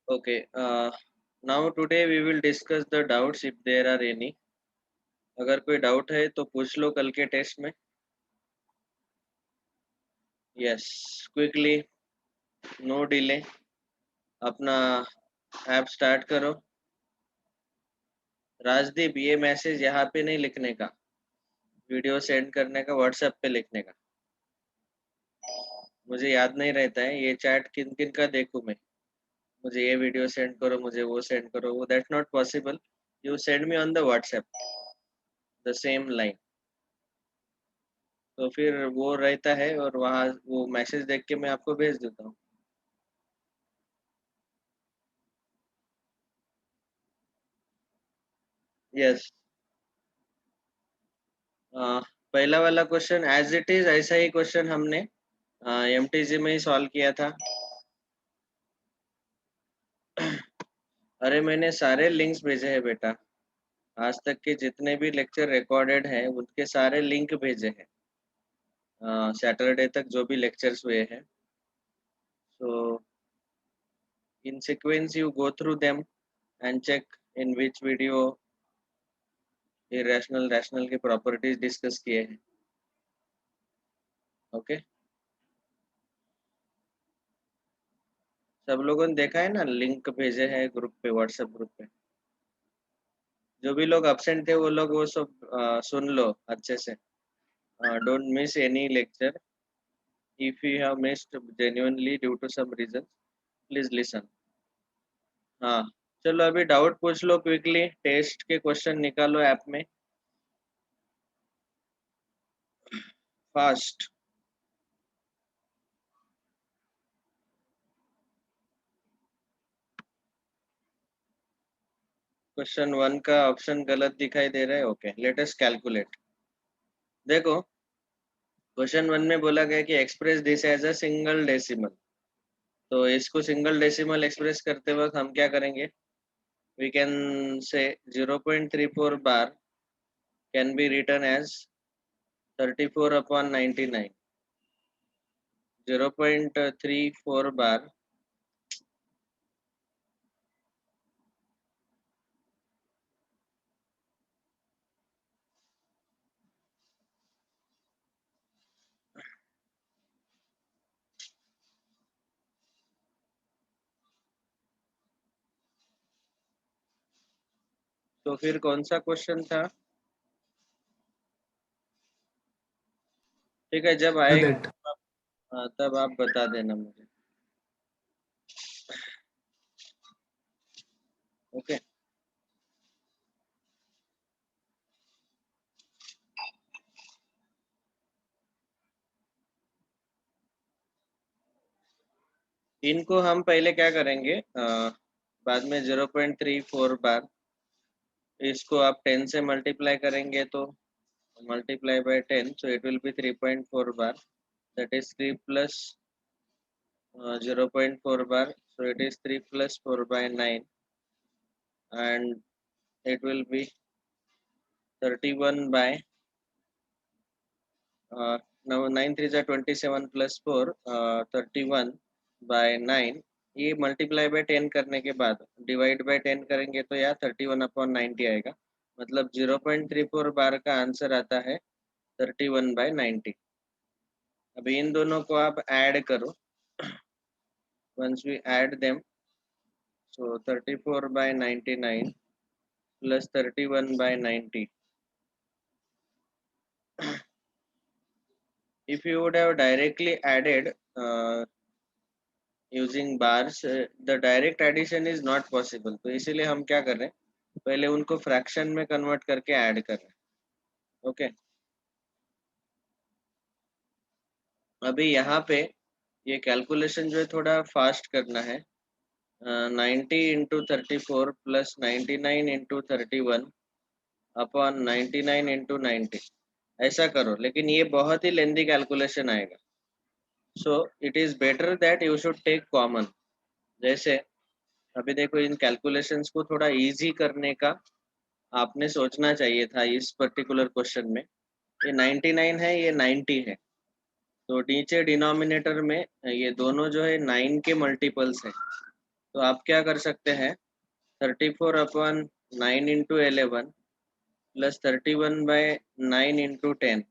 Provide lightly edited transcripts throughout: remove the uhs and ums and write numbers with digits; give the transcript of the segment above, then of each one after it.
Okay. Now today we will discuss the doubts if there are any. अगर कोई doubt है तो पूछ लो कल के टेस्ट में. Yes. Quickly, no delay. अपना ऐप स्टार्ट करो. राजदीप, ये मैसेज यहाँ पे नहीं लिखने का, वीडियो सेंड करने का, व्हाट्सएप पे लिखने का. मुझे याद नहीं रहता है ये चैट किन किन का देखूं मैं. मुझे ये वीडियो सेंड करो, मुझे वो सेंड करो, वो that not possible. You send me on the WhatsApp the same line. तो फिर वो रहता है और वहाँ वो मैसेज देख के मैं आपको भेज देता हूँ. यस. पहला वाला क्वेश्चन एज इट इज ऐसा ही क्वेश्चन हमने एमटीजी में ही सॉल्व किया था. अरे मैंने सारे लिंक्स भेजे हैं बेटा. आज तक के जितने भी लेक्चर रिकॉर्डेड हैं उनके सारे लिंक भेजे हैं. सैटरडे तक जो भी लेक्चर्स हुए हैं. So in sequence you go through them and check in which video irrational rational की प्रॉपर्टीज डिस्कस किए हैं. ओके. सब लोगों ने देखा है ना, लिंक भेजे हैं ग्रुप पे, व्हाट्सएप ग्रुप पे. जो भी लोग अब्सेंट थे वो लोग वो सब सुन लो अच्छे से. Don't miss any lecture. If you have missed genuinely due to some reason, please listen. हाँ. चलो अभी डाउट पूछ लो क्विकली. टेस्ट के क्वेश्चन निकालो ऐप में फास्ट. क्वेश्चन 1 का ऑप्शन गलत दिखाई दे रहा है. Okay, let us calculate. देखो, क्वेश्चन 1 में बोला गया कि express this as a single decimal. तो इसको सिंगल डेसिमल एक्सप्रेस करते वक्त हम क्या करेंगे? We can say 0.34 bar can be written as 34 upon 99. 0.34 bar तो फिर कौन सा क्वेश्चन था? ठीक है, जब that आएगा तब आप बता देना मुझे. ओके. इनको हम पहले क्या करेंगे, बाद में 0.34 बार इसको आप 10 से मल्टीप्लाई करेंगे तो multiply by 10, so it will be 3.4 bar. That is 3 plus 0.4 bar, so it is 3 plus 4 by 9, and it will be 31 by now 9 3 is 27 plus 4, 31 by 9. ये मल्टीप्लाई बाय 10 करने के बाद डिवाइड बाय 10 करेंगे तो यार 31 अपॉन 90 आएगा. मतलब 0.34 बार का आंसर आता है 31 by 90. अभी इन दोनों को आप ऐड करो. once we add them, so 34 by 99 plus 31 by 90. If you would have directly added using bars, the direct addition is not possible. तो इसीलिए हम क्या कर रहे हैं, पहले उनको फ्रैक्शन में कन्वर्ट करके ऐड कर रहे हैं. ओके. अभी यहाँ पे ये कैलकुलेशन जो है थोड़ा फास्ट करना है. 90 into 34 plus 99 into 31 upon 99 into 90, ऐसा करो. लेकिन ये बहुत ही लेंदी कैलकुलेशन आएगा. So it is better that you should take common. जैसे अभी देखो, इन कैलकुलेशंस को थोड़ा इजी करने का आपने सोचना चाहिए था इस पर्टिकुलर क्वेश्चन में. ये 99 है, ये 90 है, तो नीचे डिनोमिनेटर में ये दोनों जो है 9 के मल्टीपल्स है. तो आप क्या कर सकते हैं, 34/9 इंटू 11 प्लस 31/9 इंटू 10।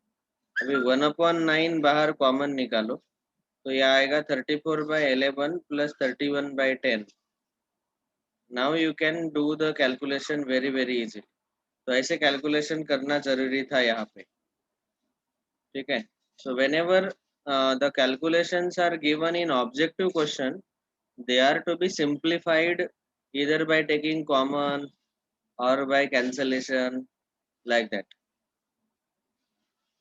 अभी 1/9 बाहर कॉमन निकालो, तो यह आएगा 34/11 plus 31/10। Now you can do the calculation very very easy. तो ऐसे कैलकुलेशन करना जरूरी था यहाँ पे, ठीक है। So whenever the calculations are given in objective question, they are to be simplified either by taking common or by cancellation, like that.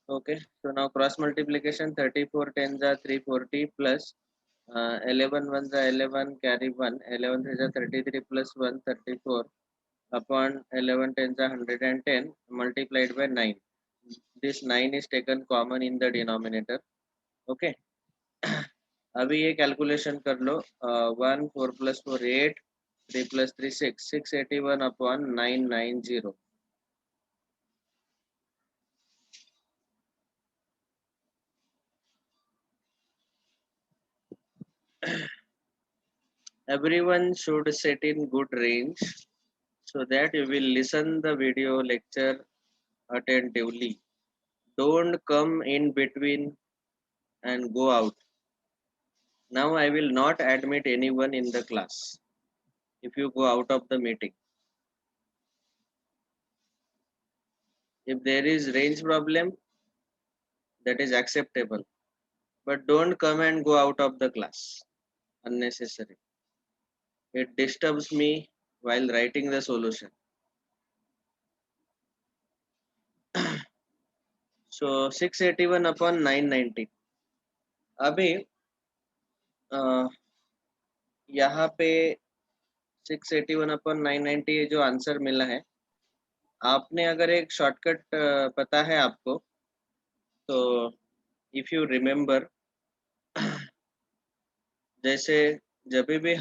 Okay, so now cross multiplication, 34 10s are 340 plus 11 1s are 11, carry 1, 11 3s are 33 plus 1 34 upon 11 10s are 110 multiplied by 9. This 9 is taken common in the denominator. Okay. अभी ये calculation कर लो, 1 4 plus 4 8, 3 plus 3 6, 681 upon 990. Everyone should sit in good range so that you will listen the video lecture attentively. Don't come in between and go out. Now I will not admit anyone in the class if you go out of the meeting. If there is range problem, that is acceptable, but don't come and go out of the class unnecessary. It disturbs me while writing the solution. So 681 upon 990. अभी यहाँ पे 681 upon 990 जो answer मिला है, आपने अगर एक shortcut पता है आपको, तो इफ यू रिमेम्बर, जैसे जब भी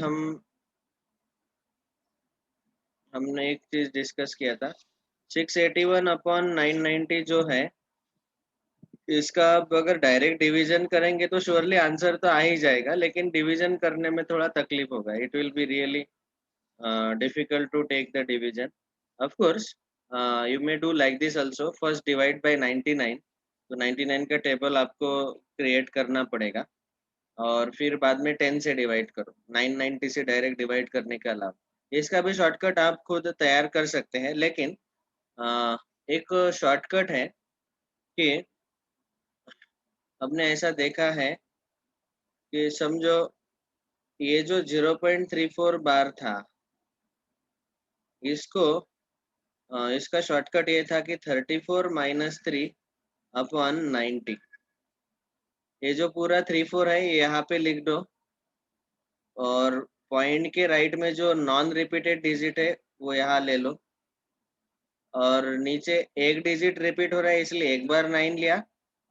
हमने एक चीज डिस्कस किया था, 681 अपॉन 990 जो है, इसका आप अगर डायरेक्ट डिवीजन करेंगे तो श्योरली आंसर तो आ ही जाएगा, लेकिन डिवीजन करने में थोड़ा तकलीफ होगा. It will be really difficult to take the division. Of course, you may do like this also. First divide by 99. तो 99 का टेबल आपको क्रिएट करना पड़ेगा, और फिर बाद में 10 से डिवाइड करो. 990 से डायरेक्ट डिवाइड करने के अलावा इसका भी शॉर्टकट आप खुद तैयार कर सकते हैं, लेकिन एक शॉर्टकट है कि हमने ऐसा देखा है कि समझो ये जो 0.34 बार था, इसको इसका शॉर्टकट ये था कि 34 माइनस 3 अपॉन 90. ये जो पूरा 34 है ये यहाँ पे लिख दो, और पॉइंट के राइट में जो नॉन रिपीटेड डिजिट है वो यहाँ ले लो, और नीचे एक डिजिट रिपीट हो रहा है इसलिए एक बार 9 लिया,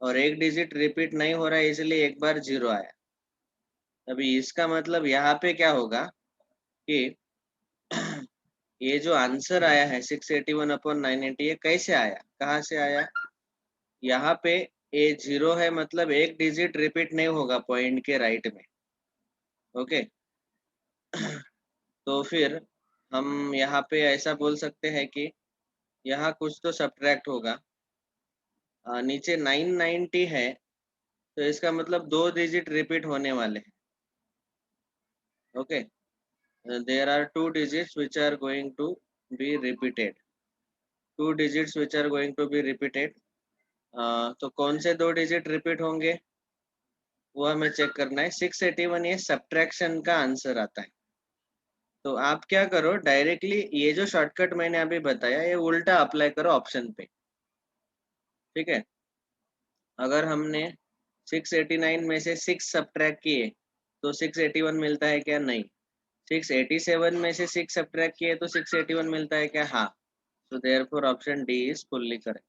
और एक डिजिट रिपीट नहीं हो रहा है इसलिए एक बार 0 आया. अभी इसका मतलब यहाँ पे क्या होगा कि ये जो आंसर आया है 681 अपॉन 990, ये कैसे आया, कहाँ से आया. यहाँ पे ए 0 है, मतलब एक डिजिट रिपीट नहीं होगा पॉइंट के राइट में. ओके. तो फिर हम यहाँ पे ऐसा बोल सकते हैं कि यहाँ कुछ तो सब्ट्रैक्ट होगा. नीचे 990 है, तो इसका मतलब दो डिजिट रिपीट होने वाले हैं. Okay. There are two digits which are going to be repeated. Two digits which are going to be repeated. तो कौन से दो डिजिट रिपीट होंगे वो हमें चेक करना है. 681 ये सब्ट्रैक्शन का आंसर आता है. तो आप क्या करो, डायरेक्टली ये जो शॉर्टकट मैंने अभी बताया ये उल्टा अप्लाई करो ऑप्शन पे. ठीक है. अगर हमने 689 में से 6 सब्ट्रैक्ट किए तो 681 मिलता है क्या, नहीं. 687 में से 6 सब्ट्रैक्ट किए तो 681 मिलता है क्या, हाँ. So therefore option D is fully correct.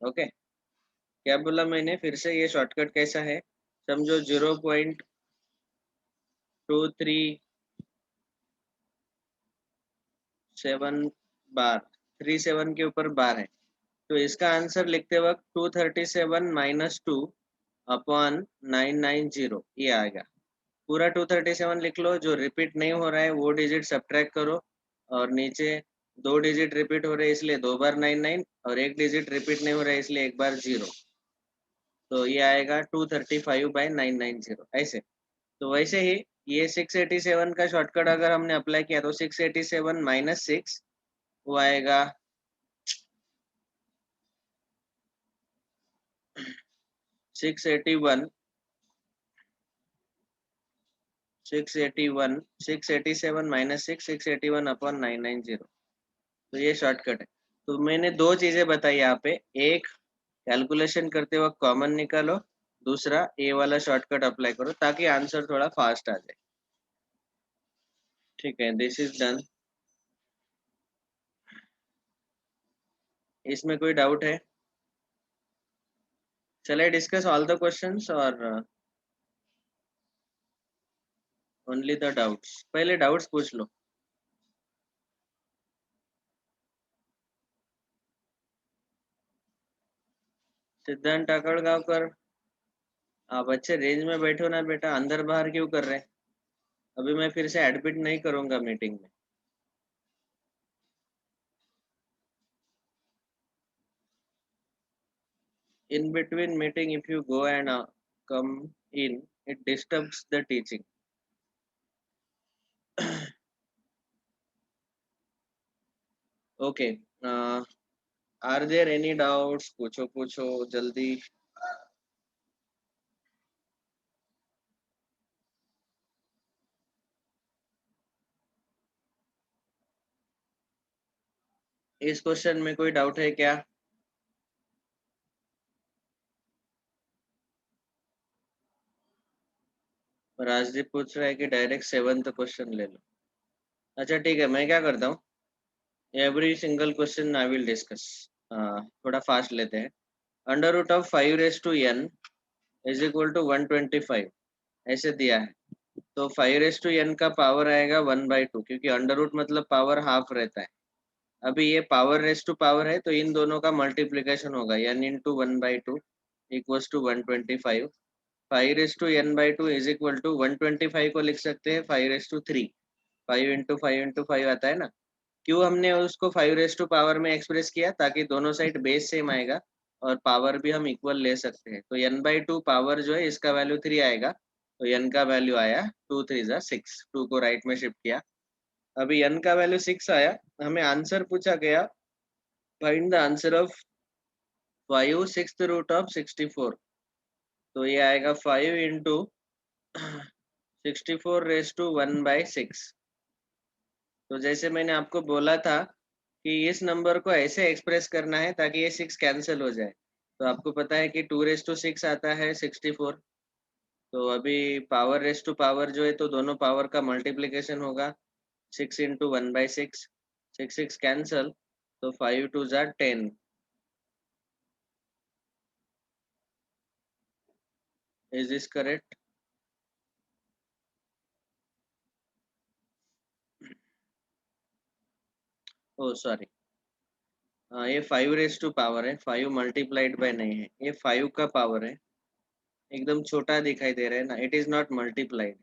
Okay. क्या बोला मैंने फिर से, ये शॉर्टकट कैसा है, समझो 0.2377 बार 37 के ऊपर बार है, तो इसका आंसर लिखते वक्त 237 माइनस 2 अपॉन 990 ये आएगा. पूरा 237 लिख लो, जो रिपीट नहीं हो रहा है वो डिजिट सब्ट्रैक्ट करो, और नीचे 2 डिजिट रिपीट हो रहे हैं इसलिए 2 बार 99, और 1 डिजिट रिपीट नहीं हो रहा है इसलिए 1 बार 0। तो ये आएगा 235/990 ऐसे। तो वैसे ही ये 687 का शॉर्टकट अगर हमने अप्लाई किया तो 687 माइनस 6 वो आएगा 681, 687 माइनस 681/990। तो ये शॉर्टकट है। तो मैंने दो चीजें बताई यहाँ पे, एक कैलकुलेशन करते वक्त कॉमन निकालो, दूसरा ए वाला शॉर्टकट अप्लाई करो ताकि आंसर थोड़ा फास्ट आ जाए। ठीक है, दिस इज डन। इसमें कोई डाउट है? चले डिस्कस ऑल द क्वेश्चंस और ओनली द डाउट्स? पहले डाउट्स पूछ लो। सिद्धांत टाकड़गांवकर, आप अच्छे रेंज में बैठो ना बेटा, अंदर बाहर क्यों कर रहे हैं? अभी मैं फिर से एडमिट नहीं करूंगा मीटिंग में। In between meeting, if you go and come in, it disturbs the teaching. Okay. Are there any doubts? पूछो पूछो जल्दी। इस क्वेश्चन में कोई डाउट है क्या? राजदीप पूछ रहा है कि डायरेक्ट 7th क्वेश्चन ले लो। अच्छा ठीक है, मैं क्या करता हूँ, every single question I will discuss. थोड़ा फास्ट लेते हैं। Under root of 5 raised to n is equal to 125 ऐसे दिया है। तो 5 raised to n का पावर आएगा 1/2, क्योंकि अंडर रूट मतलब पावर हाफ रहता है। अभी ये पावर रेस टू पावर है तो इन दोनों का मल्टीप्लीकेशन होगा, n into 1/2 equals to 125। 5 raised to n/2 is equal to 125 को लिख सकते हैं 5 raised to 3। 5 इंटू 5 आता है ना। क्यों हमने उसको 5 raised to पावर में एक्सप्रेस किया? ताकि दोनों साइड बेस सेम आएगा और पावर भी हम इक्वल ले सकते हैं। तो n/2 पावर जो है इसका वैल्यू 3 आएगा, तो n का वैल्यू आया 2 3 6। 2 को राइट में शिफ्ट किया, अभी n का वैल्यू 6 आया। हमें आंसर पूछा गया, find the answer of 5 6th root of 64। तो ये आएगा 5 इंटू 64 raised to 1/6। तो जैसे मैंने आपको बोला था कि इस नंबर को ऐसे एक्सप्रेस करना है ताकि ये 6 कैंसिल हो जाए। तो आपको पता है कि 2 raised to 6 आता है 64। तो अभी पावर रेस टू पावर जो है तो दोनों पावर का मल्टीप्लीकेशन होगा, 6 इंटू 1/6। 6 6 कैंसल, तो 5 2 जार 10। Is this correct? Oh sorry, ये 5 raised to पावर है, 5 मल्टीप्लाइड बाय नहीं है, ये 5 का पावर है। एकदम छोटा दिखाई दे रहा है ना, इट इज नॉट मल्टीप्लाइड।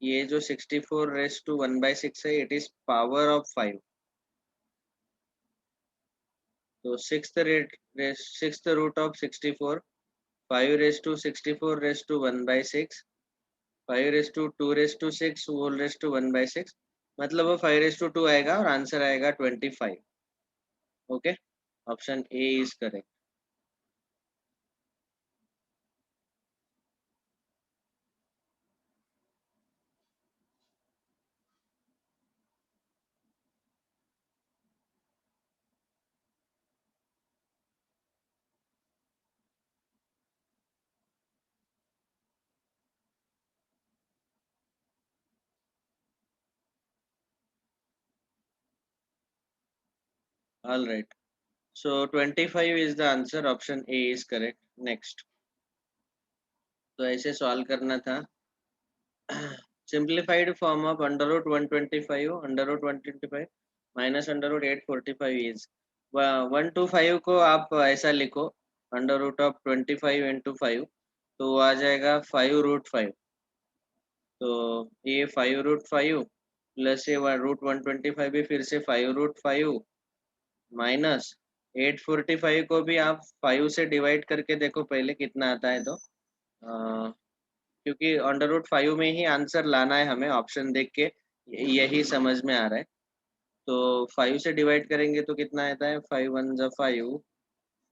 ये जो 64 raised to 1/6 है, इट इज पावर ऑफ 5। तो sixth root of 64, 5 raised to 64 raised to 1/6, 5 raised to 2 raised to 6 whole raised to 1/6, मतलब वो 5 raised to 2 आएगा और आंसर आएगा 25। Okay, option A is correct. All right, so 25 is the answer, option A is correct. Next, तो ऐसे solve करना था। Simplified form of under root 125 under root 125 minus under root 845 is 125 को आप ऐसा लिखो, अंडर रूट ऑफ 25 इंटू 5, तो वो आ जाएगा 5 रूट 5। तो ये 5√5 प्लस ये √125 भी फिर से 5√5 माइनस 845 को भी आप 5 से डिवाइड करके देखो पहले कितना आता है। तो क्योंकि √5 में ही आंसर लाना है हमें, ऑप्शन देख के यही समझ में आ रहा है। तो 5 से डिवाइड करेंगे तो कितना आता है, 5 1 जा 5,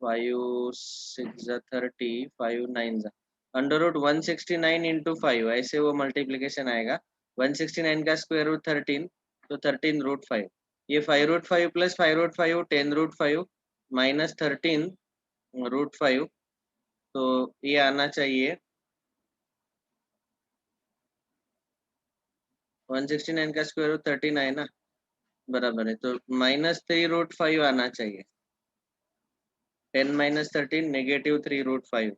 5 6 जा 30, 5 9 जा √169 इंटू 5, ऐसे वो मल्टीप्लीकेशन आएगा। 169 का स्क्वायर रूट 13, तो 13√5। ये 5√5 प्लस 5√5 10√5 माइनस 13√5, तो ये आना चाहिए 169 का स्क्वायर रूट 13 है ना, बराबर है। तो -3√5 आना चाहिए। 10 minus 13 -3√5,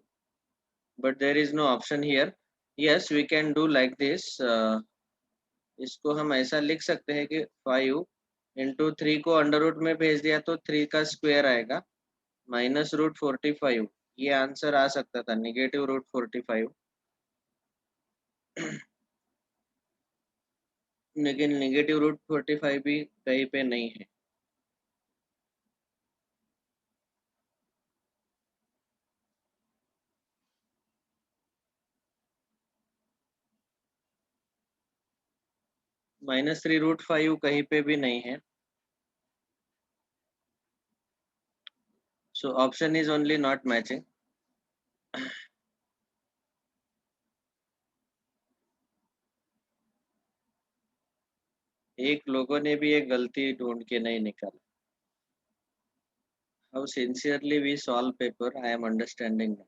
but there is no option here. Yes, we can do like this. इसको हम ऐसा लिख सकते हैं कि 5 इंटू 3 को अंडर रूट में भेज दिया तो 3 का स्क्वायर आएगा -√45। ये आंसर आ सकता था, -√45। लेकिन -√45 भी कहीं पे नहीं है। -3√5 कहीं पे भी नहीं है। So option is only not matching. एक लोगों ने भी एक गलती ढूंढ के नहीं निकाला। How sincerely we solve paper, I am understanding now.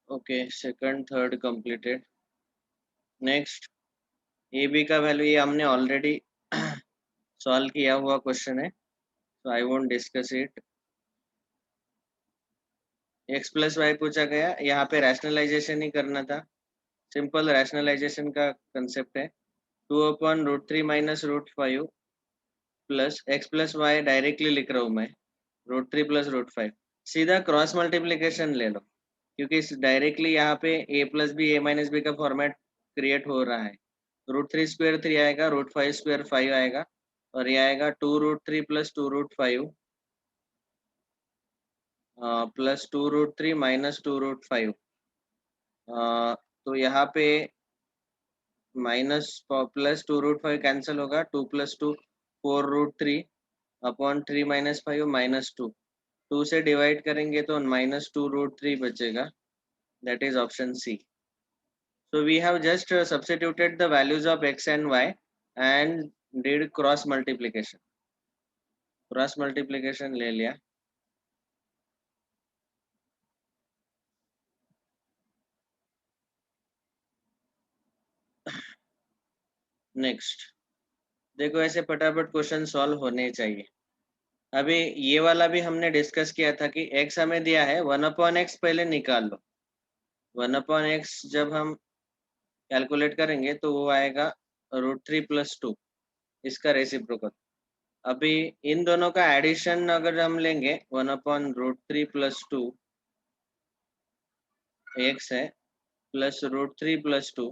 Okay, second, third completed. Next, A B का वैल्यू ये हमने ऑलरेडी सॉल्व किया हुआ क्वेश्चन है, so I won't discuss it. x plus Y पूछा गया, यहाँ पे रैशनलाइजेशन ही करना था। सिंपल रैशनलाइजेशन का कंसेप्ट है। 2/√3 minus √5 plus x plus Y directly लिख रहा हूँ मैं, √3 प्लस √5। सीधा क्रॉस मल्टीप्लीकेशन ले लो, क्योंकि डायरेक्टली यहाँ पे a plus B A minus B का फॉर्मेट क्रिएट हो रहा है। √3 स्क्वायर 3 आएगा, √5 स्क्वायर 5 आएगा, और ये आएगा 2√3 प्लस 2√5 प्लस 2√3 माइनस 2√5। तो यहाँ पे माइनस प्लस 2√5 कैंसिल होगा, 2 प्लस 2 4√3 अपॉन 3 माइनस 5 -2। 2 से डिवाइड करेंगे तो -2√3 बचेगा, that is option C. So we have just substituted the values of x and y and did cross multiplication. Cross multiplication ले लिया। नेक्स्ट देखो, ऐसे फटाफट क्वेश्चन सॉल्व होने चाहिए। अभी ये वाला भी हमने डिस्कस किया था कि x हमें दिया है, 1/x पहले निकाल लो। 1/x जब हम कैलकुलेट करेंगे तो वो आएगा √3 प्लस 2, इसका रेसिप्रोकल। अभी इन दोनों का एडिशन अगर हम लेंगे, 1/√3 प्लस 2 x है प्लस √3 प्लस 2,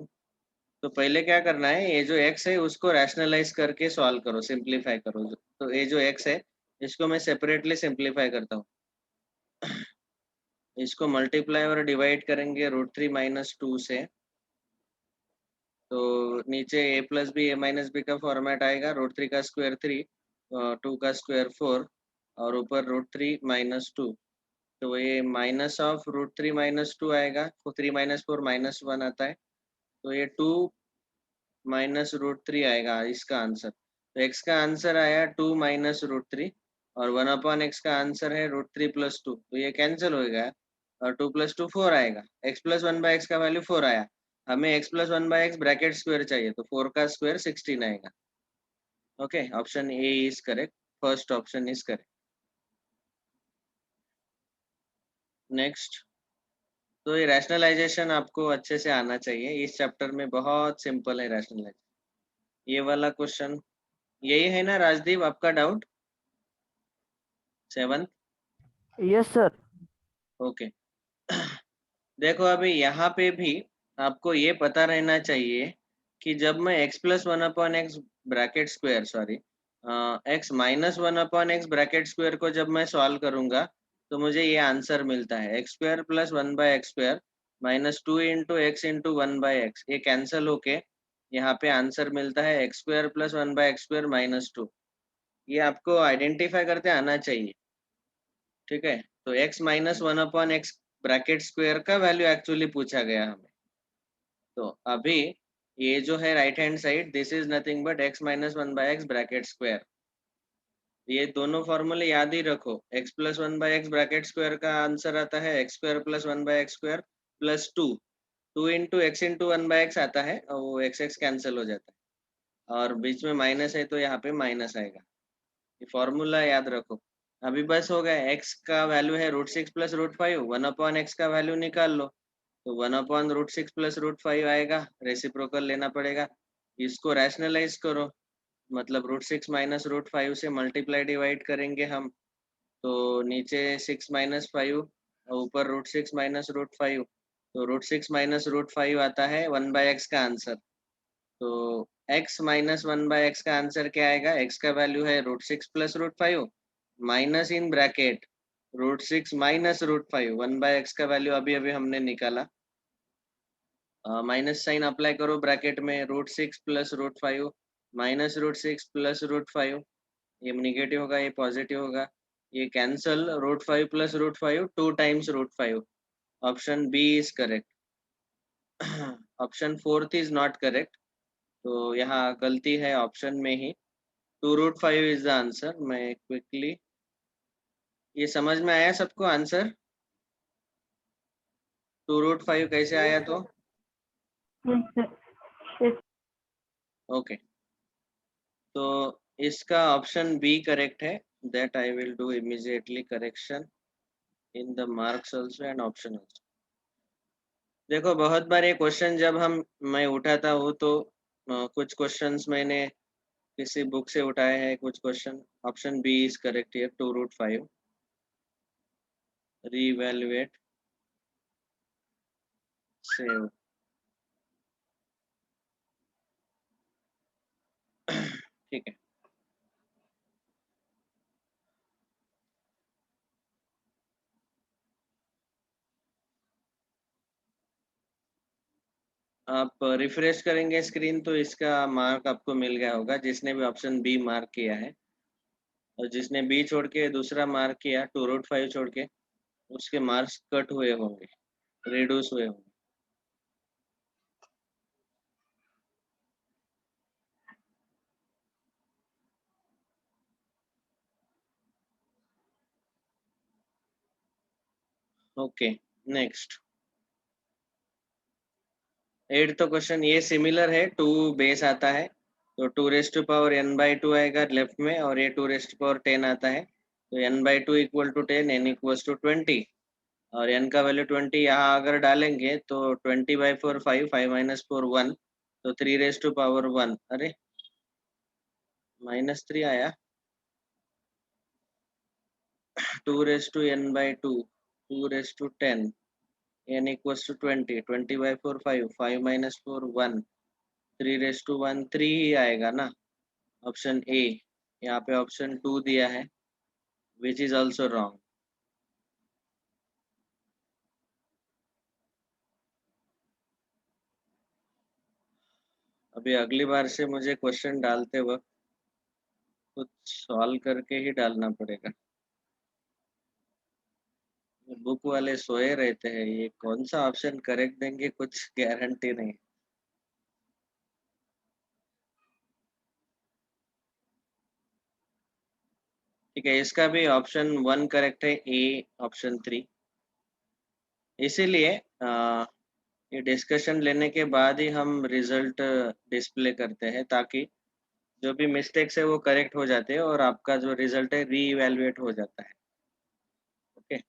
तो पहले क्या करना है, ये जो x है उसको रैशनलाइज करके सॉल्व करो, सिंप्लीफाई करो। तो ये जो x है इसको मैं सेपरेटली सिंप्लीफाई करता हूँ। इसको मल्टीप्लाई और डिवाइड करेंगे √3 माइनस 2 से, तो नीचे a plus B A minus B का फॉर्मेट आएगा, √3 का स्क्वायर 3, 2 का स्क्वायर 4, और ऊपर √3 माइनस 2। तो ये माइनस ऑफ √3 माइनस 2 आएगा, तो 3 माइनस 4 -1 आता है, तो ये 2 माइनस √3 आएगा इसका आंसर। तो x का आंसर आया 2 माइनस √3, और 1/x का आंसर है √3 प्लस 2, तो ये कैंसिल हो गया, और 2 प्लस 2 4 आएगा। x प्लस 1/x का वैल्यू 4 आया, हमें x plus 1/x bracket square चाहिए, तो 4 का स्क्वायर 16 आएगा। Okay, option A is correct. First option is correct. Next, तो ये रैशनलाइजेशन आपको अच्छे से आना चाहिए, इस चैप्टर में बहुत सिंपल है रैशनलाइजेशन। ये वाला क्वेश्चन यही है ना राजदीप, आपका doubt 7th? Yes sir. Okay. देखो अभी यहाँ पे भी आपको ये पता रहना चाहिए कि जब मैं x plus one upon x bracket square sorry x minus one upon x bracket square को जब मैं सॉल्व करूंगा तो मुझे ये आंसर मिलता है x square plus one by x square minus two into x into one by x. ये कैंसिल होके यहाँ पे आंसर मिलता है x square plus one by x square minus two. ये आपको आइडेंटिफाई करते आना चाहिए, ठीक है। तो x minus one upon x bracket square का वैल्यू एक्चुअली पूछा गया हमें। तो अभी ये जो है right hand side, this is nothing but x minus one by x bracket square. ये दोनों फॉर्मूले याद ही रखो, x plus one by x bracket square का आंसर आता है x square plus one by x square plus two. Two into x into one by x आता है और वो एक्स एक्स कैंसिल हो जाता है और बीच में माइनस है तो यहाँ पे माइनस आएगा। ये फॉर्मूला याद रखो। अभी बस हो गया, x का वैल्यू है root six plus root five, one upon x का वैल्यू निकाल लो तो one upon root six plus root five आएगा, रेसिप्रोकल लेना पड़ेगा। इसको रैशनलाइज करो, मतलब root six minus root five से मल्टीप्लाई डिवाइड करेंगे हम, तो नीचे सिक्स माइनस फाइव और ऊपर root six minus root five, तो root six minus root five आता है वन बाय एक्स का आंसर। तो x minus one by x का आंसर क्या आएगा, x का वैल्यू है root six plus root five minus in bracket root six minus root five, one by x का वैल्यू अभी अभी हमने निकाला, माइनस साइन अप्लाई करो ब्रैकेट में, root six plus root five minus root six plus root five, ये negative होगा ये पॉजिटिव होगा, ये cancel, root five plus root five two times root five. Option B is correct. Option fourth is not correct, तो यहाँ गलती है option में ही। Two root five is the answer. मैं क्विकली, ये समझ में आया सबको आंसर टू रूट फाइव कैसे आया तो? ओके, तो इसका ऑप्शन बी करेक्ट है। That I will do immediately correction in the marks also and option also. देखो बहुत बार ये क्वेश्चन जब मैं उठाता हूँ तो कुछ क्वेश्चंस मैंने किसी बुक से उठाए हैं, कुछ question. Option B is correct here, two root five. Reevaluate, save. ठीक है, आप रिफ्रेश करेंगे स्क्रीन तो इसका मार्क आपको मिल गया होगा, जिसने भी ऑप्शन बी मार्क किया है। और जिसने बी छोड़ के दूसरा मार्क किया टू रूट फाइव छोड़ के, उसके मार्क्स कट हुए होंगे, रिड्यूस हुए होंगे। ओके, नेक्स्ट 8th क्वेश्चन, ये सिमिलर है, टू बेस आता है तो two raised to power n by two आएगा लेफ्ट में, और ये टू रेस्ट टू पावर 10 आता है तो n by two equal to 10, n equal to 20, और n का वैल्यू 20 यहाँ अगर डालेंगे तो 20 by four five, five minus four one, तो three raised to power one, अरे माइनस थ्री आया, two raised to n by two, two raised to 10, n equal to 20, 20 by four five, five minus four one, three raised to one, three ही आएगा ना, option A. यहाँ पे option to दिया है which is also wrong. अभी अगली बार से मुझे क्वेश्चन डालते वक्त कुछ सॉल्व करके ही डालना पड़ेगा, बुक वाले सोए रहते हैं, ये कौन सा ऑप्शन करेक्ट देंगे कुछ गारंटी नहीं। ठीक है, इसका भी ऑप्शन वन करेक्ट है, ए ऑप्शन थ्री। इसीलिए ये डिस्कशन लेने के बाद ही हम रिजल्ट डिस्प्ले करते हैं, ताकि जो भी मिस्टेक्स है वो करेक्ट हो जाते हैं और आपका जो रिजल्ट है री इवेलुएट हो जाता है। ओके।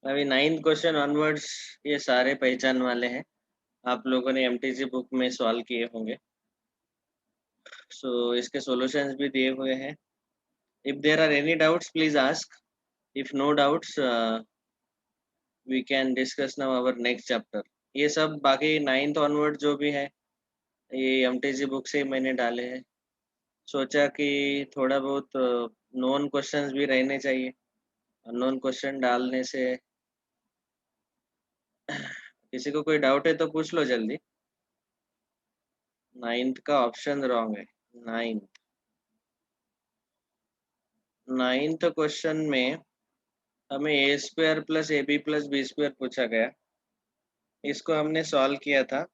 अभी 9th क्वेश्चन ऑनवर्ड्स ये सारे पहचान वाले हैं, आप लोगों ने एमटीजी बुक में सॉल्व किए होंगे। सो इसके सॉल्यूशंस भी दिए हुए हैं। If there are any doubts please ask, if no doubts we can discuss now our next chapter. ये सब बाकी 9th ऑनवर्ड जो भी है ये एमटीजी बुक से ही मैंने डाले हैं। सोचा कि थोड़ा बहुत नॉन क्वेश्चंस भी रहने चाहिए, नॉन क्वेश्चन डालने से किसी को कोई डाउट है तो पूछ लो जल्दी। 9th का ऑप्शन रॉन्ग है। 9th क्वेश्चन में हमें a square plus a b plus b square पूछा गया, इसको हमने सॉल्व किया था,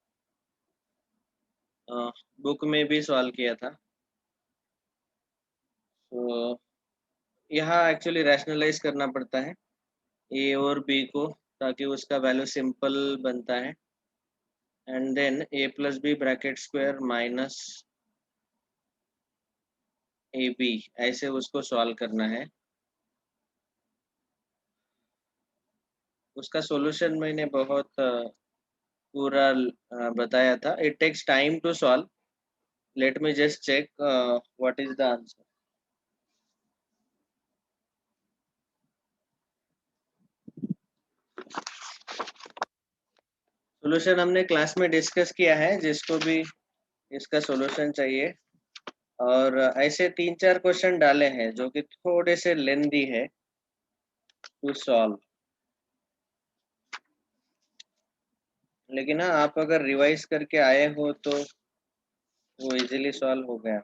बुक में भी सॉल्व किया था। तो यहाँ एक्चुअली रैशनलाइज करना पड़ता है ए और बी को, ताकि उसका वैल्यू सिंपल बनता है। And then A plus B bracket square minus A B, ऐसे उसको सॉल्व करना है। उसका सॉल्यूशन मैंने बहुत पूरा बताया था। It takes time to solve, let me just check what is the answer. Solution हमने क्लास में डिस्कस किया है, जिसको भी इसका सॉल्यूशन चाहिए। और ऐसे 3-4 क्वेश्चन डाले हैं जो कि थोड़े से लेंदी है टू सॉल्व, लेकिन हाँ आप अगर रिवाइज करके आए हो तो वो इजीली सॉल्व हो गया।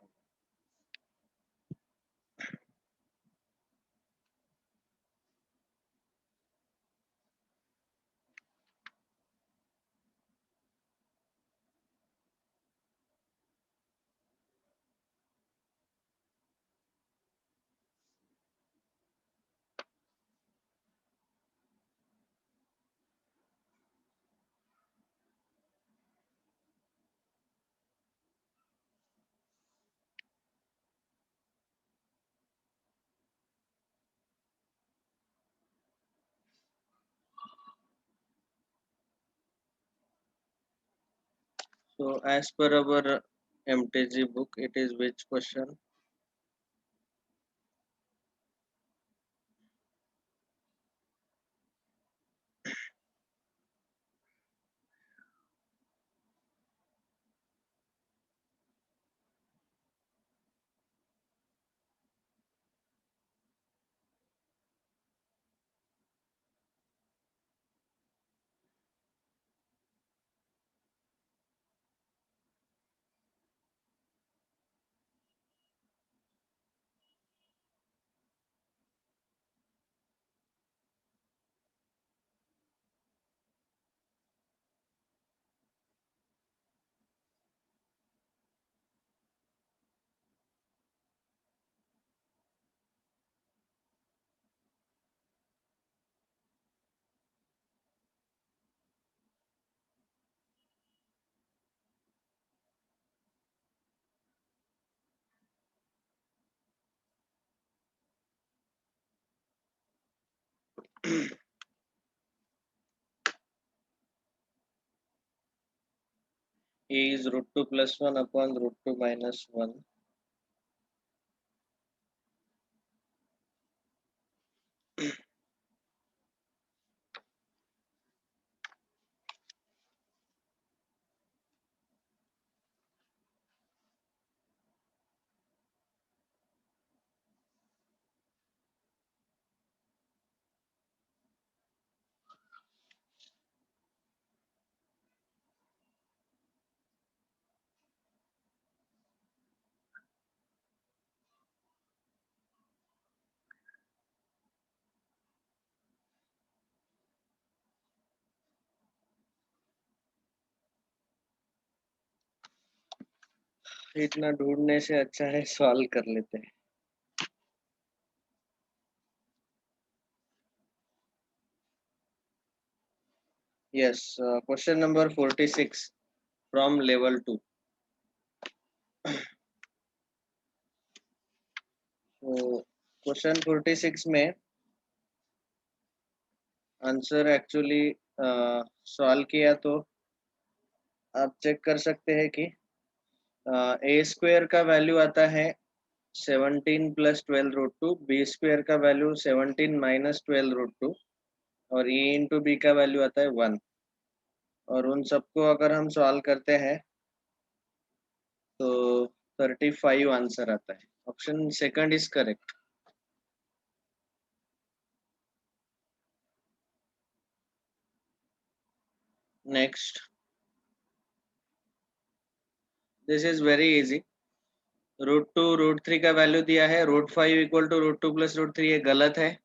So as per our MTG book, it is which question? A is root 2 plus 1 upon root 2 minus 1. इतना ढूंढने से अच्छा है सॉल्व कर लेते हैं. Yes, question number 46 from level 2. तो क्वेश्चन 46 में आंसर एक्चुअली सॉल्व किया तो आप चेक कर सकते हैं कि ए स्क्वायर का वैल्यू आता है 17 प्लस 12 रूट टू, बी स्क्वायर का वैल्यू 17 माइनस 12 रूट टू और ए इंटू बी का वैल्यू आता है 1. और उन सबको अगर हम सॉल्व करते हैं तो 35 आंसर आता है. Option second is correct. Next, this is very easy. Root two root three का वैल्यू दिया है, root five equal to root two plus root three. ये गलत है,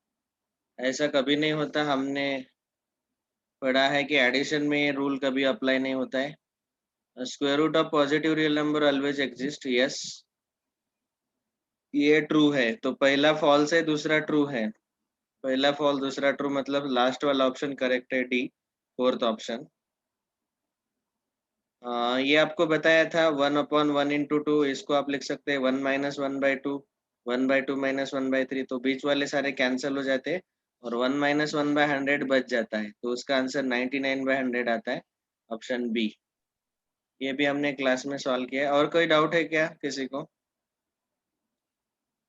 ऐसा कभी नहीं होता. हमने पढ़ा है कि एडिशन में ये रूल कभी अप्लाई नहीं होता है. Square root of positive real number always exist. Yes, ये ट्रू है. तो पहला फॉल्स है, दूसरा ट्रू है. पहला फॉल, दूसरा ट्रू, मतलब लास्ट वाला ऑप्शन करेक्ट है, डी, फोर्थ ऑप्शन. ये आपको बताया था 1/1 इंटू टू. इसको आप लिख सकते हैं 1 - 1/2, 1/2 - 1/3. तो बीच वाले सारे कैंसिल हो जाते हैं और 1 - 1/100 बच जाता है. तो उसका आंसर 99/100 आता है, ऑप्शन बी. ये भी हमने क्लास में सॉल्व किया है. और कोई डाउट है क्या किसी को?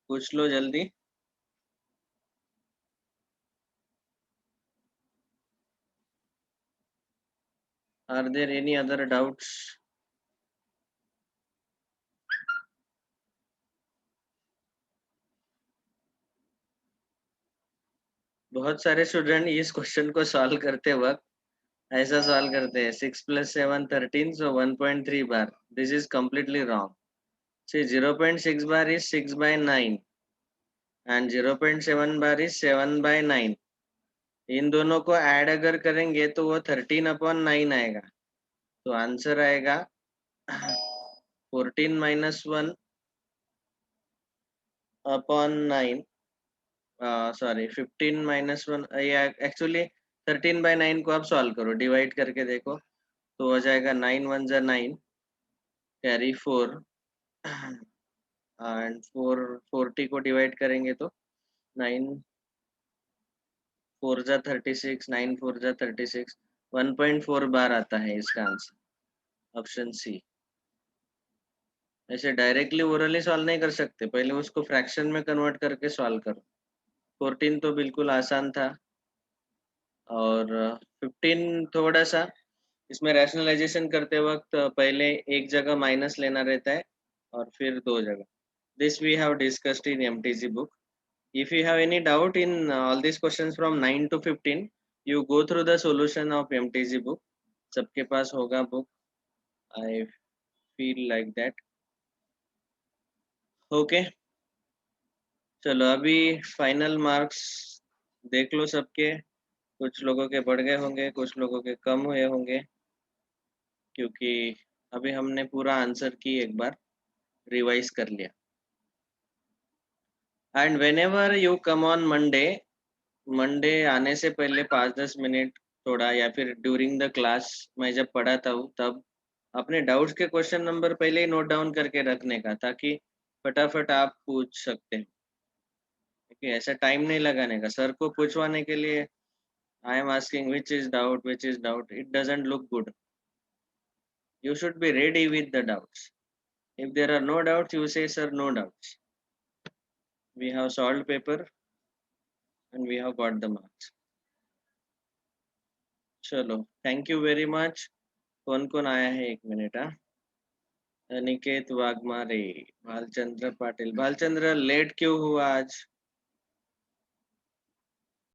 पूछ लो जल्दी. Are there any other doubts? बहुत सारे स्टूडेंट इस क्वेश्चन को सॉल्व करते वक्त ऐसा सॉल्व करते हैं 6 + 7 13, so 1.3 bar. This is completely wrong. See, 0.6 bar is 6/9 and 0.7 bar is 7/9. इन दोनों को ऐड अगर करेंगे तो वो 13/9 आएगा. तो आंसर आएगा 14 - 1/9. सॉरी, 15 - 1. ये एक्चुअली 13/9 को आप सॉल्व करो, डिवाइड करके देखो तो हो जाएगा 9 1 जा 9, कैरी 4 एंड 40 को डिवाइड करेंगे तो 9 4 जा 36, 9 4 जा 36. 1.4 बार आता है इसका आंसर, ऑप्शन सी. ऐसे डायरेक्टली ओरली सॉल्व नहीं कर सकते, पहले उसको फ्रैक्शन में कन्वर्ट करके सॉल्व करो. 14 तो बिल्कुल आसान था और 15 थोड़ा सा, इसमें रैशनलाइजेशन करते वक्त पहले एक जगह माइनस लेना रहता है और फिर दो जगह. This we have discussed in MTG book. If you have any doubt in all these questions from 9 to 15, you go through the solution of MTG book. सबके पास होगा book. I feel like that. Okay. चलो अभी final marks देख लो सबके. कुछ लोगों के बढ़ गए होंगे, कुछ लोगों के कम हुए होंगे, क्योंकि अभी हमने पूरा आंसर की एक बार रिवाइज कर लिया. And whenever you come on Monday आने से पहले 5-10 मिनट थोड़ा, या फिर ड्यूरिंग द क्लास मैं जब पढ़ाता हूँ तब अपने डाउट्स के क्वेश्चन नंबर पहले ही नोट डाउन करके रखने का, ताकि फटाफट आप पूछ सकते हैं. क्योंकि ऐसा टाइम नहीं लगाने का. सर को पूछवाने के लिए I am asking which is doubt, it doesn't look good. You should be ready with the doubts. If there are no doubts, you say sir no doubts. We have solved paper and we have got the marks. चलो, thank you very much. कौन कौन आया है, एक minute. हाँ, Aniket Waghmare, Bhalchandra Patil. Bhalchandra, late क्यों हुआ आज?